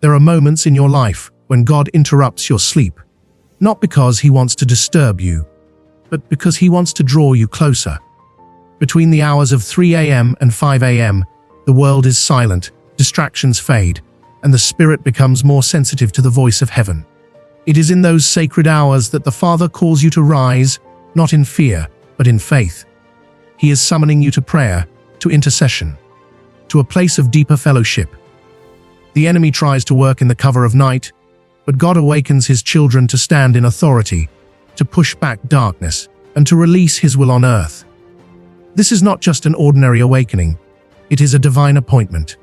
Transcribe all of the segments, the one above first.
There are moments in your life when God interrupts your sleep, not because He wants to disturb you, but because He wants to draw you closer. Between the hours of 3 a.m. and 5 a.m., the world is silent, distractions fade, and the spirit becomes more sensitive to the voice of heaven. It is in those sacred hours that the Father calls you to rise, not in fear, but in faith. He is summoning you to prayer, to intercession, to a place of deeper fellowship. The enemy tries to work in the cover of night, but God awakens His children to stand in authority, to push back darkness, and to release His will on earth. This is not just an ordinary awakening, it is a divine appointment.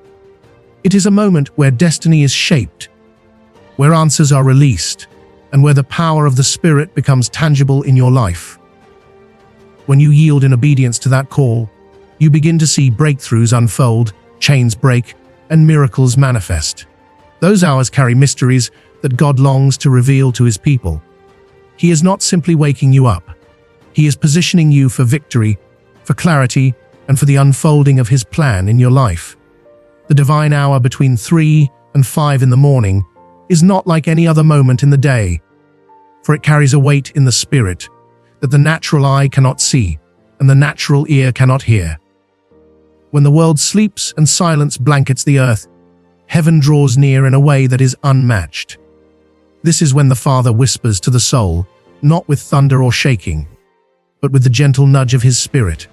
It is a moment where destiny is shaped, where answers are released, and where the power of the Spirit becomes tangible in your life. When you yield in obedience to that call, you begin to see breakthroughs unfold, chains break, and miracles manifest. Those hours carry mysteries that God longs to reveal to His people. He is not simply waking you up. He is positioning you for victory, for clarity, and for the unfolding of His plan in your life. The divine hour between 3 and 5 in the morning is not like any other moment in the day, for it carries a weight in the spirit that the natural eye cannot see and the natural ear cannot hear. When the world sleeps and silence blankets the earth, heaven draws near in a way that is unmatched. This is when the Father whispers to the soul, not with thunder or shaking, but with the gentle nudge of His Spirit.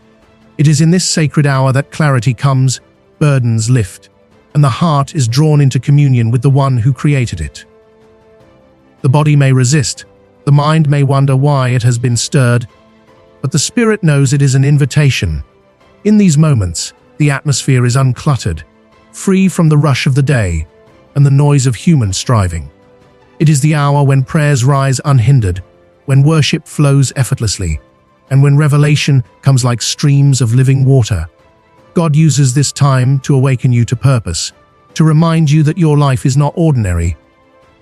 It is in this sacred hour that clarity comes, burdens lift, and the heart is drawn into communion with the One who created it. The body may resist, the mind may wonder why it has been stirred, but the Spirit knows it is an invitation. In these moments, the atmosphere is uncluttered, free from the rush of the day and the noise of human striving. It is the hour when prayers rise unhindered, when worship flows effortlessly, and when revelation comes like streams of living water. God uses this time to awaken you to purpose, to remind you that your life is not ordinary,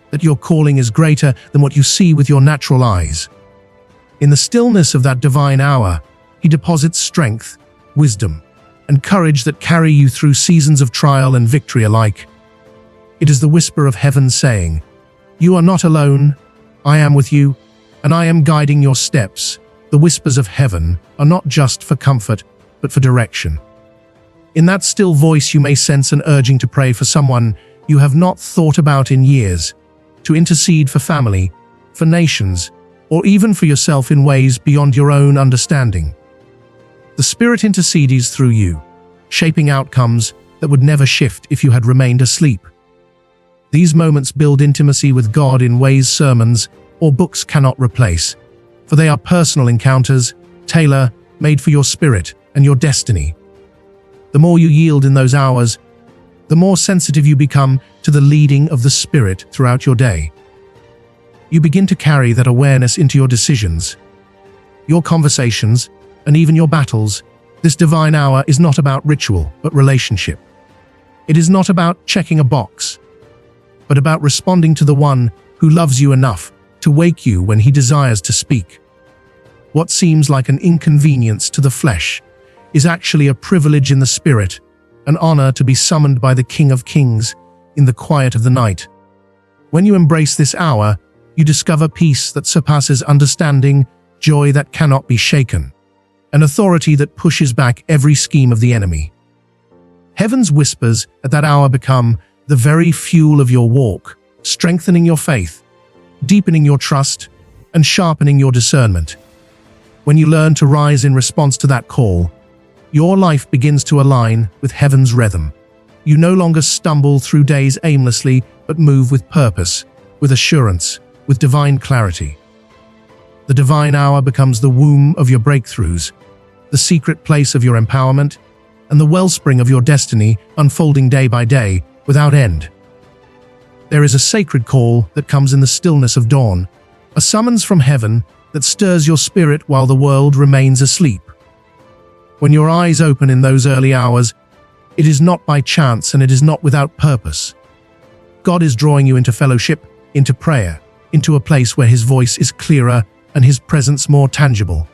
that your calling is greater than what you see with your natural eyes. In the stillness of that divine hour, He deposits strength, wisdom, and courage that carry you through seasons of trial and victory alike. It is the whisper of heaven saying, "You are not alone, I am with you, and I am guiding your steps." The whispers of heaven are not just for comfort, but for direction. In that still voice you may sense an urging to pray for someone you have not thought about in years, to intercede for family, for nations, or even for yourself in ways beyond your own understanding. The Spirit intercedes through you, shaping outcomes that would never shift if you had remained asleep. These moments build intimacy with God in ways sermons or books cannot replace, for they are personal encounters, tailor-made for your spirit and your destiny. The more you yield in those hours, the more sensitive you become to the leading of the Spirit throughout your day. You begin to carry that awareness into your decisions, your conversations, and even your battles. This divine hour is not about ritual, but relationship. It is not about checking a box, but about responding to the One who loves you enough to wake you when He desires to speak. What seems like an inconvenience to the flesh is actually a privilege in the spirit, an honor to be summoned by the King of Kings in the quiet of the night. When you embrace this hour, you discover peace that surpasses understanding, joy that cannot be shaken, an authority that pushes back every scheme of the enemy. Heaven's whispers at that hour become the very fuel of your walk, strengthening your faith, deepening your trust, and sharpening your discernment. When you learn to rise in response to that call, your life begins to align with heaven's rhythm. You no longer stumble through days aimlessly, but move with purpose, with assurance, with divine clarity. The divine hour becomes the womb of your breakthroughs, the secret place of your empowerment, and the wellspring of your destiny unfolding day by day without end. There is a sacred call that comes in the stillness of dawn, a summons from heaven that stirs your spirit while the world remains asleep. When your eyes open in those early hours, it is not by chance and it is not without purpose. God is drawing you into fellowship, into prayer, into a place where His voice is clearer and His presence more tangible.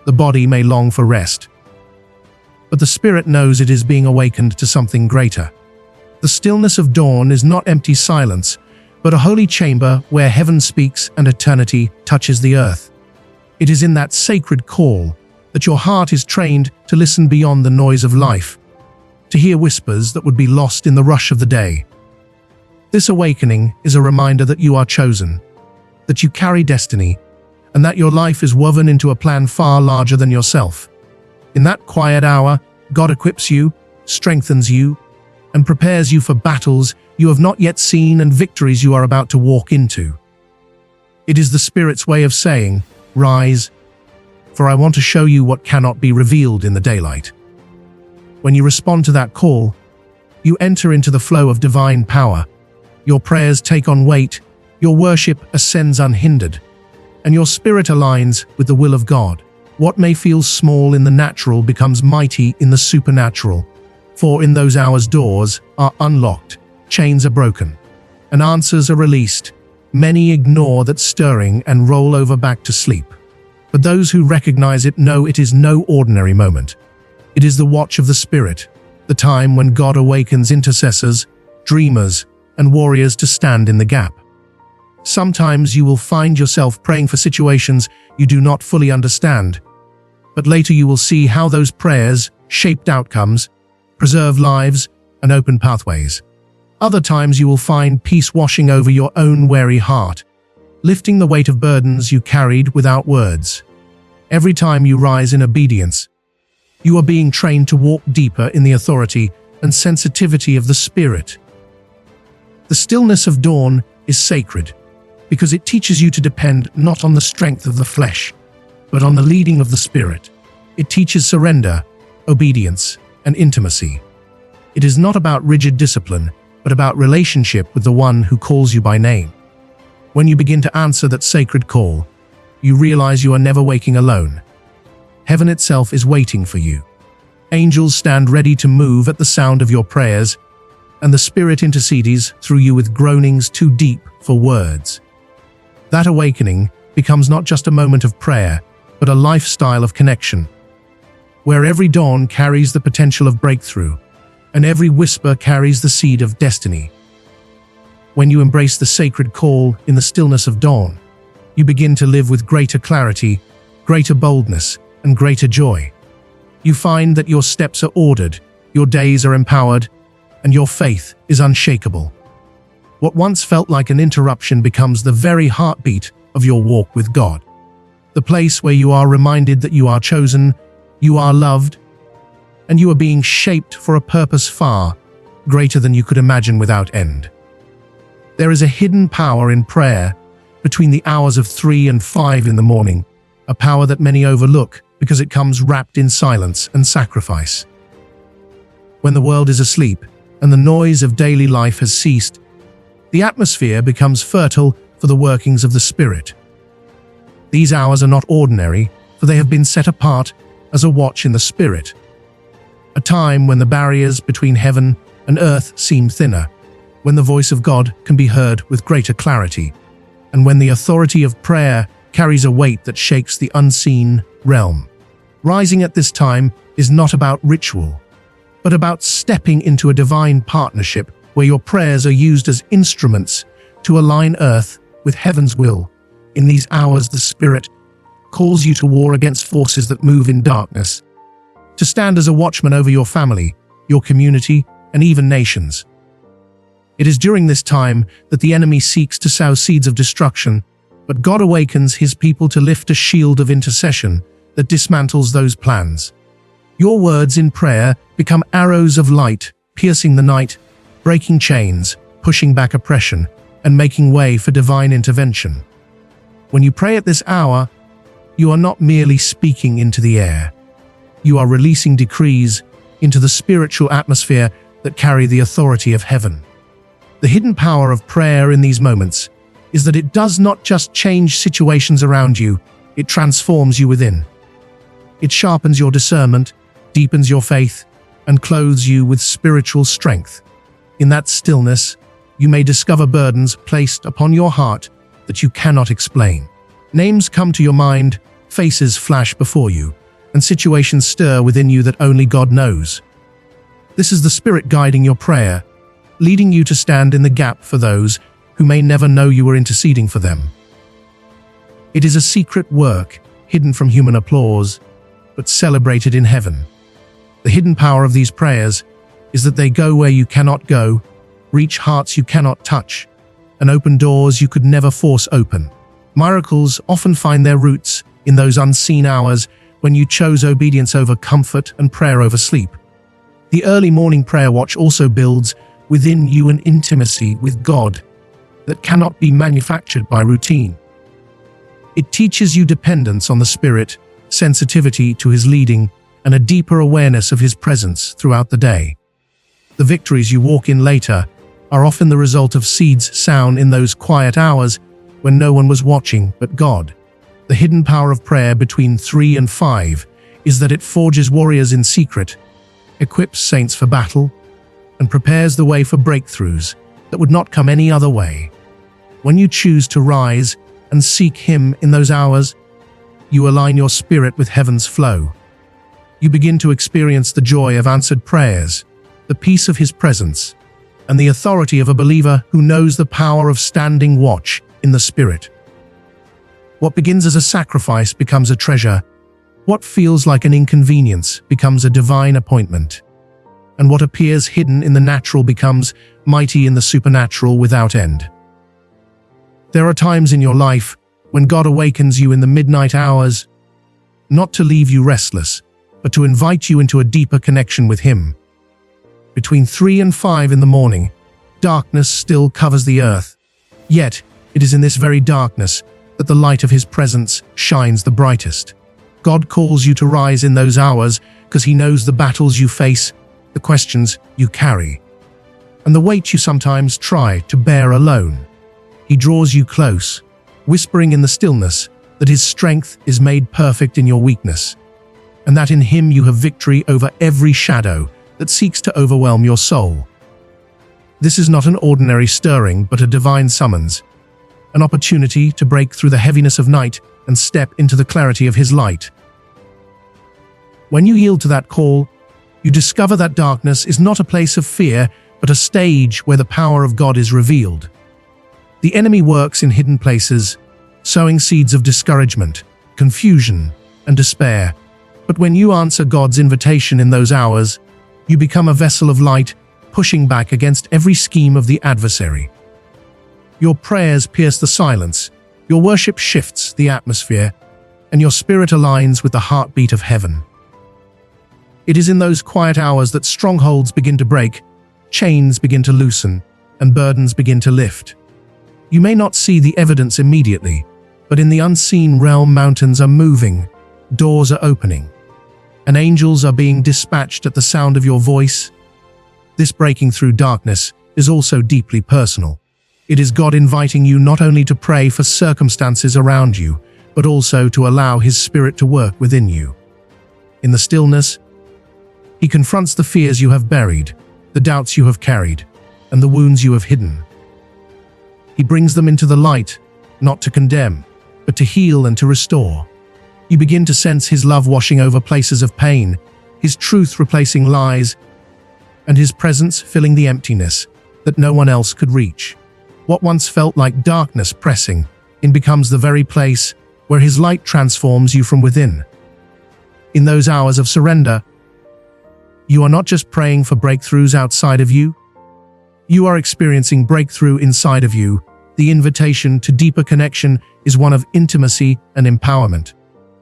The body may long for rest, but the spirit knows it is being awakened to something greater. The stillness of dawn is not empty silence, but a holy chamber where heaven speaks and eternity touches the earth. It is in that sacred call that your heart is trained to listen beyond the noise of life, to hear whispers that would be lost in the rush of the day. This awakening is a reminder that you are chosen, that you carry destiny, and that your life is woven into a plan far larger than yourself. In that quiet hour, God equips you, strengthens you, and prepares you for battles you have not yet seen and victories you are about to walk into. It is the Spirit's way of saying, "Rise, for I want to show you what cannot be revealed in the daylight." When you respond to that call, you enter into the flow of divine power. Your prayers take on weight, your worship ascends unhindered, and your spirit aligns with the will of God. What may feel small in the natural becomes mighty in the supernatural, for in those hours doors are unlocked, chains are broken, and answers are released. Many ignore that stirring and roll over back to sleep. But those who recognize it know it is no ordinary moment. It is the watch of the Spirit, the time when God awakens intercessors, dreamers, and warriors to stand in the gap. Sometimes you will find yourself praying for situations you do not fully understand, but later you will see how those prayers shaped outcomes, preserve lives, and open pathways. Other times you will find peace washing over your own weary heart, lifting the weight of burdens you carried without words. Every time you rise in obedience, you are being trained to walk deeper in the authority and sensitivity of the Spirit. The stillness of dawn is sacred, because it teaches you to depend not on the strength of the flesh, but on the leading of the Spirit. It teaches surrender, obedience, and intimacy. It is not about rigid discipline, but about relationship with the one who calls you by name. When you begin to answer that sacred call, you realize you are never waking alone. Heaven itself is waiting for you. Angels stand ready to move at the sound of your prayers, and the Spirit intercedes through you with groanings too deep for words. That awakening becomes not just a moment of prayer, but a lifestyle of connection, where every dawn carries the potential of breakthrough, and every whisper carries the seed of destiny. When you embrace the sacred call in the stillness of dawn, you begin to live with greater clarity, greater boldness, and greater joy. You find that your steps are ordered, your days are empowered, and your faith is unshakable. What once felt like an interruption becomes the very heartbeat of your walk with God. The place where you are reminded that you are chosen, you are loved, and you are being shaped for a purpose far greater than you could imagine without end. There is a hidden power in prayer between the hours of 3 and 5 in the morning, a power that many overlook because it comes wrapped in silence and sacrifice. When the world is asleep and the noise of daily life has ceased, the atmosphere becomes fertile for the workings of the Spirit. These hours are not ordinary, for they have been set apart as a watch in the Spirit. A time when the barriers between heaven and earth seem thinner, when the voice of God can be heard with greater clarity, and when the authority of prayer carries a weight that shakes the unseen realm. Rising at this time is not about ritual, but about stepping into a divine partnership where your prayers are used as instruments to align earth with heaven's will. In these hours, the Spirit calls you to war against forces that move in darkness, to stand as a watchman over your family, your community, and even nations. It is during this time that the enemy seeks to sow seeds of destruction, but God awakens his people to lift a shield of intercession that dismantles those plans. Your words in prayer become arrows of light, piercing the night, breaking chains, pushing back oppression, and making way for divine intervention. When you pray at this hour, you are not merely speaking into the air. You are releasing decrees into the spiritual atmosphere that carry the authority of heaven. The hidden power of prayer in these moments is that it does not just change situations around you, it transforms you within. It sharpens your discernment, deepens your faith, and clothes you with spiritual strength. In that stillness, you may discover burdens placed upon your heart that you cannot explain. Names come to your mind, faces flash before you, and situations stir within you that only God knows. This is the Spirit guiding your prayer, leading you to stand in the gap for those who may never know you were interceding for them. It is a secret work, hidden from human applause, but celebrated in heaven. The hidden power of these prayers is that they go where you cannot go, reach hearts you cannot touch, and open doors you could never force open. Miracles often find their roots in those unseen hours when you chose obedience over comfort and prayer over sleep. The early morning prayer watch also builds within you an intimacy with God that cannot be manufactured by routine. It teaches you dependence on the Spirit, sensitivity to His leading, and a deeper awareness of His presence throughout the day. The victories you walk in later are often the result of seeds sown in those quiet hours when no one was watching but God. The hidden power of prayer between 3 and 5 is that it forges warriors in secret, equips saints for battle, and prepares the way for breakthroughs that would not come any other way. When you choose to rise and seek Him in those hours, you align your spirit with heaven's flow. You begin to experience the joy of answered prayers, the peace of His presence, and the authority of a believer who knows the power of standing watch in the Spirit. What begins as a sacrifice becomes a treasure. What feels like an inconvenience becomes a divine appointment. And what appears hidden in the natural becomes mighty in the supernatural without end. There are times in your life when God awakens you in the midnight hours, not to leave you restless, but to invite you into a deeper connection with Him. Between 3 and 5 in the morning, darkness still covers the earth. Yet, it is in this very darkness that the light of His presence shines the brightest. God calls you to rise in those hours because He knows the battles you face, the questions you carry, and the weight you sometimes try to bear alone. He draws you close, whispering in the stillness that His strength is made perfect in your weakness, and that in Him you have victory over every shadow that seeks to overwhelm your soul. This is not an ordinary stirring, but a divine summons, an opportunity to break through the heaviness of night and step into the clarity of His light. When you yield to that call, you discover that darkness is not a place of fear, but a stage where the power of God is revealed. The enemy works in hidden places, sowing seeds of discouragement, confusion, and despair. But when you answer God's invitation in those hours, you become a vessel of light, pushing back against every scheme of the adversary. Your prayers pierce the silence, your worship shifts the atmosphere, and your spirit aligns with the heartbeat of heaven. It is in those quiet hours that strongholds begin to break, chains begin to loosen, and burdens begin to lift. You may not see the evidence immediately, but in the unseen realm mountains are moving, doors are opening, and angels are being dispatched at the sound of your voice. This breaking through darkness is also deeply personal. It is God inviting you not only to pray for circumstances around you, but also to allow His Spirit to work within you. In the stillness, He confronts the fears you have buried, the doubts you have carried, and the wounds you have hidden. He brings them into the light, not to condemn, but to heal and to restore. You begin to sense His love washing over places of pain, His truth replacing lies, and His presence filling the emptiness that no one else could reach. What once felt like darkness pressing in becomes the very place where His light transforms you from within. In those hours of surrender, you are not just praying for breakthroughs outside of you. You are experiencing breakthrough inside of you. The invitation to deeper connection is one of intimacy and empowerment.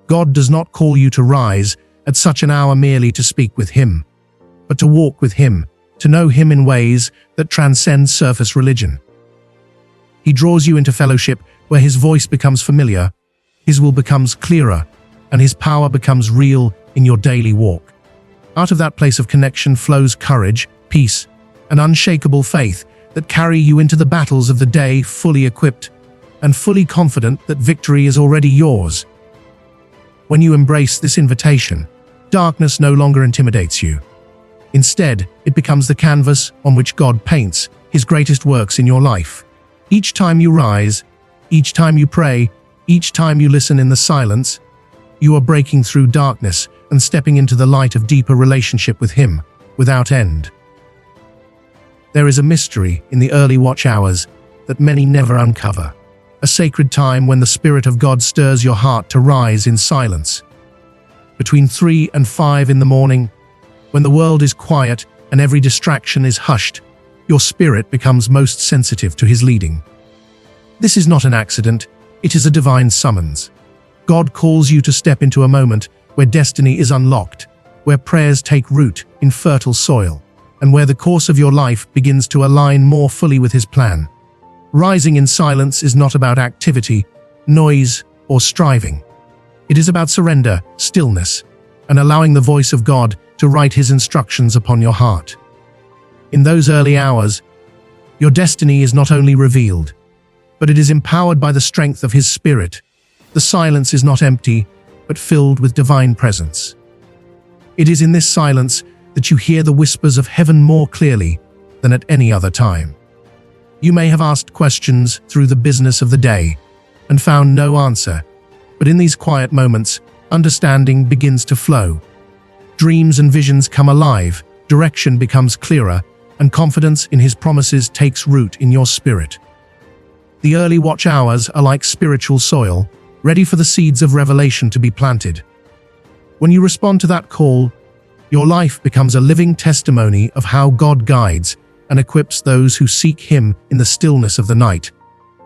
God does not call you to rise at such an hour merely to speak with Him, but to walk with Him, to know Him in ways that transcend surface religion. He draws you into fellowship where His voice becomes familiar, His will becomes clearer, and His power becomes real in your daily walk. Out of that place of connection flows courage, peace, and unshakable faith that carry you into the battles of the day fully equipped and fully confident that victory is already yours. When you embrace this invitation, darkness no longer intimidates you. Instead, it becomes the canvas on which God paints His greatest works in your life. Each time you rise, each time you pray, each time you listen in the silence, you are breaking through darkness and stepping into the light of deeper relationship with Him, without end. There is a mystery in the early watch hours that many never uncover. A sacred time when the Spirit of God stirs your heart to rise in silence. Between 3 and 5 in the morning, when the world is quiet and every distraction is hushed, your spirit becomes most sensitive to His leading. This is not an accident, it is a divine summons. God calls you to step into a moment where destiny is unlocked, where prayers take root in fertile soil, and where the course of your life begins to align more fully with His plan. Rising in silence is not about activity, noise, or striving. It is about surrender, stillness, and allowing the voice of God to write His instructions upon your heart. In those early hours, your destiny is not only revealed, but it is empowered by the strength of His Spirit. The silence is not empty, but filled with divine presence. It is in this silence that you hear the whispers of heaven more clearly than at any other time. You may have asked questions through the business of the day and found no answer, but in these quiet moments, understanding begins to flow. Dreams and visions come alive, direction becomes clearer, and confidence in His promises takes root in your spirit. The early watch hours are like spiritual soil, ready for the seeds of revelation to be planted. When you respond to that call, your life becomes a living testimony of how God guides and equips those who seek Him in the stillness of the night.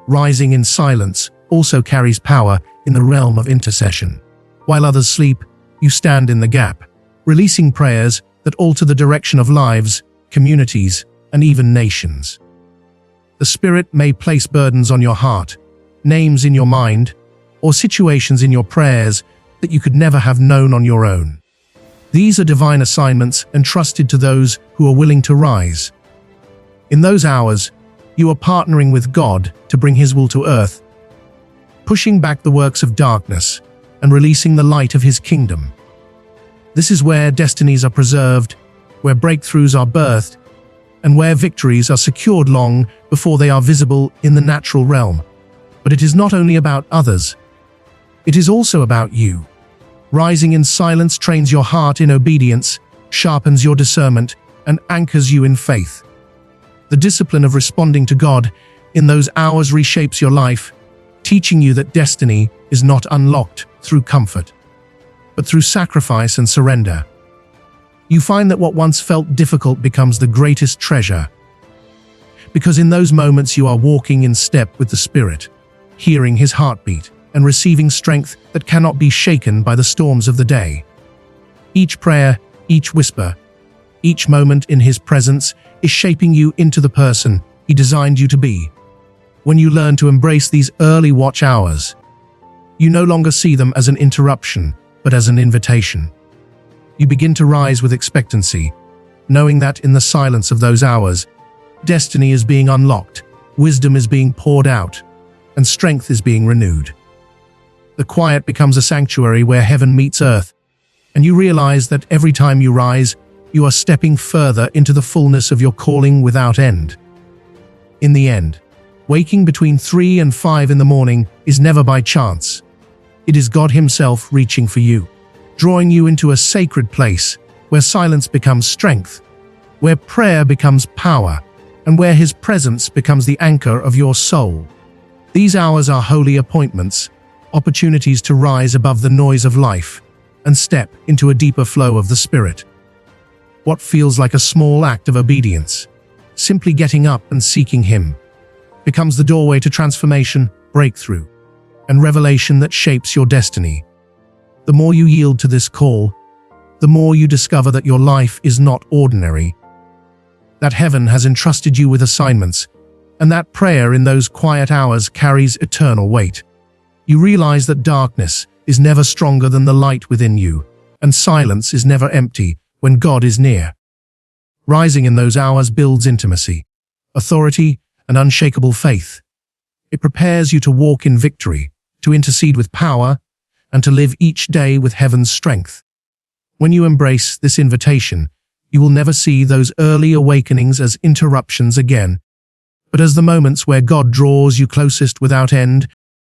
Rising in silence also carries power in the realm of intercession. While others sleep, you stand in the gap, releasing prayers that alter the direction of lives, communities, and even nations. The Spirit may place burdens on your heart, names in your mind, or situations in your prayers that you could never have known on your own. These are divine assignments entrusted to those who are willing to rise. In those hours, you are partnering with God to bring His will to earth, pushing back the works of darkness and releasing the light of His kingdom. This is where destinies are preserved, where breakthroughs are birthed, and where victories are secured long before they are visible in the natural realm. But it is not only about others, it is also about you. Rising in silence trains your heart in obedience, sharpens your discernment, and anchors you in faith. The discipline of responding to God in those hours reshapes your life, teaching you that destiny is not unlocked through comfort, but through sacrifice and surrender. You find that what once felt difficult becomes the greatest treasure, because in those moments you are walking in step with the Spirit, hearing His heartbeat, and receiving strength that cannot be shaken by the storms of the day. Each prayer, each whisper, each moment in His presence is shaping you into the person He designed you to be. When you learn to embrace these early watch hours, you no longer see them as an interruption, but as an invitation. You begin to rise with expectancy, knowing that in the silence of those hours, destiny is being unlocked, wisdom is being poured out, and strength is being renewed. The quiet becomes a sanctuary where heaven meets earth, and you realize that every time you rise, you are stepping further into the fullness of your calling without end. In the end, waking between 3 and 5 in the morning is never by chance. It is God Himself reaching for you, drawing you into a sacred place where silence becomes strength, where prayer becomes power, and where His presence becomes the anchor of your soul. These hours are holy appointments, opportunities to rise above the noise of life and step into a deeper flow of the Spirit. What feels like a small act of obedience, simply getting up and seeking Him, becomes the doorway to transformation, breakthrough, and revelation that shapes your destiny. The more you yield to this call, the more you discover that your life is not ordinary, that heaven has entrusted you with assignments, and that prayer in those quiet hours carries eternal weight. You realize that darkness is never stronger than the light within you, and silence is never empty when God is near. Rising in those hours builds intimacy, authority, and unshakable faith. It prepares you to walk in victory, to intercede with power, and to live each day with heaven's strength. When you embrace this invitation, you will never see those early awakenings as interruptions again, but as the moments where God draws you closest without end,